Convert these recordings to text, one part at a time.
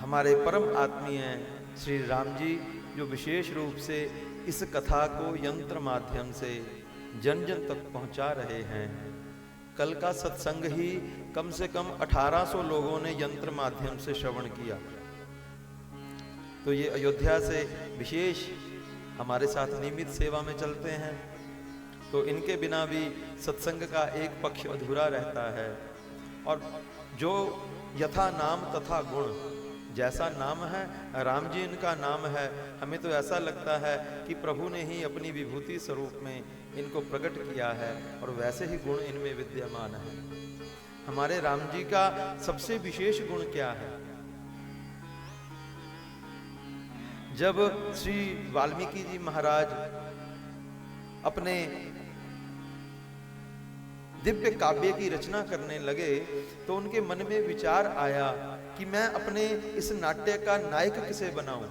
हमारे परम आत्मीय श्री राम जी जो विशेष रूप से इस कथा को यंत्र माध्यम से जन जन तक पहुंचा रहे हैं। कल का सत्संग ही कम से कम 1800 लोगों ने यंत्र माध्यम से श्रवण किया। तो ये अयोध्या से विशेष हमारे साथ नियमित सेवा में चलते हैं, तो इनके बिना भी सत्संग का एक पक्ष अधूरा रहता है। और जो यथा नाम तथा गुण, जैसा नाम है राम जी इनका नाम है, हमें तो ऐसा लगता है कि प्रभु ने ही अपनी विभूति स्वरूप में इनको प्रकट किया है और वैसे ही गुण इनमें विद्यमान है। हमारे राम जी का सबसे विशेष गुण क्या है? जब श्री वाल्मीकि जी महाराज अपने दिव्य काव्य की रचना करने लगे तो उनके मन में विचार आया कि मैं अपने इस नाट्य का नायक किसे बनाऊं।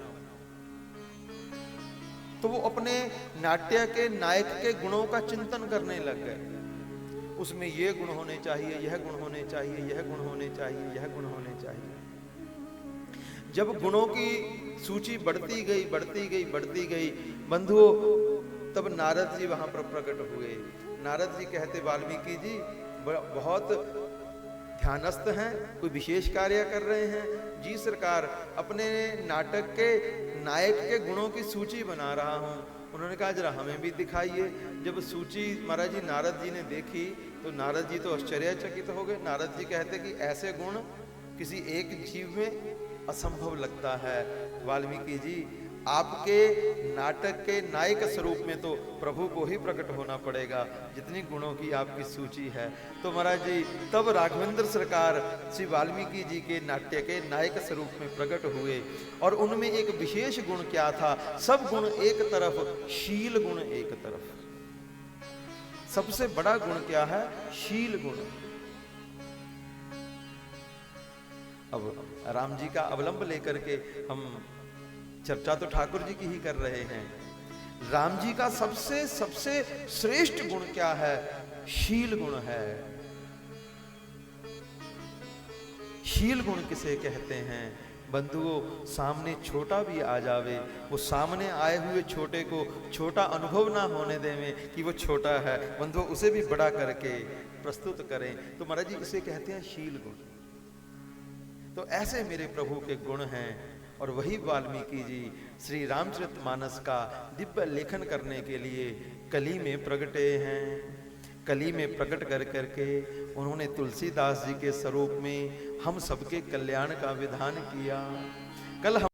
तो वो अपने नाट्य के नायक के गुणों का चिंतन करने लग गए। उसमें ये गुण होने चाहिए, यह गुण होने चाहिए, यह गुण होने चाहिए, यह गुण होने चाहिए। जब गुणों की सूची बढ़ती गई बढ़ती गई बढ़ती गई बंधुओं, तब नारद जी वहां पर प्रकट हुए। नारद जी कहते वाल्मीकि जी बहुत ध्यानस्थ हैं, कोई विशेष कार्य कर रहे हैं। जी सरकार, अपने नाटक के नायक के गुणों की सूची बना रहा हूं। उन्होंने कहा जरा हमें भी दिखाइए। जब सूची महाराज जी नारद जी ने देखी तो नारद जी तो आश्चर्यचकित हो गए। नारद जी कहते कि ऐसे गुण किसी एक जीव में असंभव लगता है। वाल्मीकि जी, आपके नाटक के नायक स्वरूप में तो प्रभु को ही प्रकट होना पड़ेगा, जितनी गुणों की आपकी सूची है। तो महाराज जी तब राघवेंद्र सरकार श्री वाल्मीकि जी के नाट्य के नायक स्वरूप में प्रकट हुए। और उनमें एक विशेष गुण क्या था? सब गुण एक तरफ, शील गुण एक तरफ। सबसे बड़ा गुण क्या है? शील गुण। अब राम जी का अवलंब लेकर के हम चर्चा तो ठाकुर जी की ही कर रहे हैं। राम जी का सबसे सबसे श्रेष्ठ गुण क्या है? शील गुण है। शील गुण किसे कहते हैं? बंधुओं, सामने छोटा भी आ जावे, वो सामने आए हुए छोटे को छोटा अनुभव ना होने देवें कि वो छोटा है, बंधुओं उसे भी बड़ा करके प्रस्तुत करें। तो महाराज जी इसे कहते हैं शील गुण। तो ऐसे मेरे प्रभु के गुण हैं और वही वाल्मीकि जी श्री रामचरितमानस का दिव्य लेखन करने के लिए कली में प्रगटे हैं। कली में प्रकट कर करके उन्होंने तुलसीदास जी के स्वरूप में हम सबके कल्याण का विधान किया। कल हम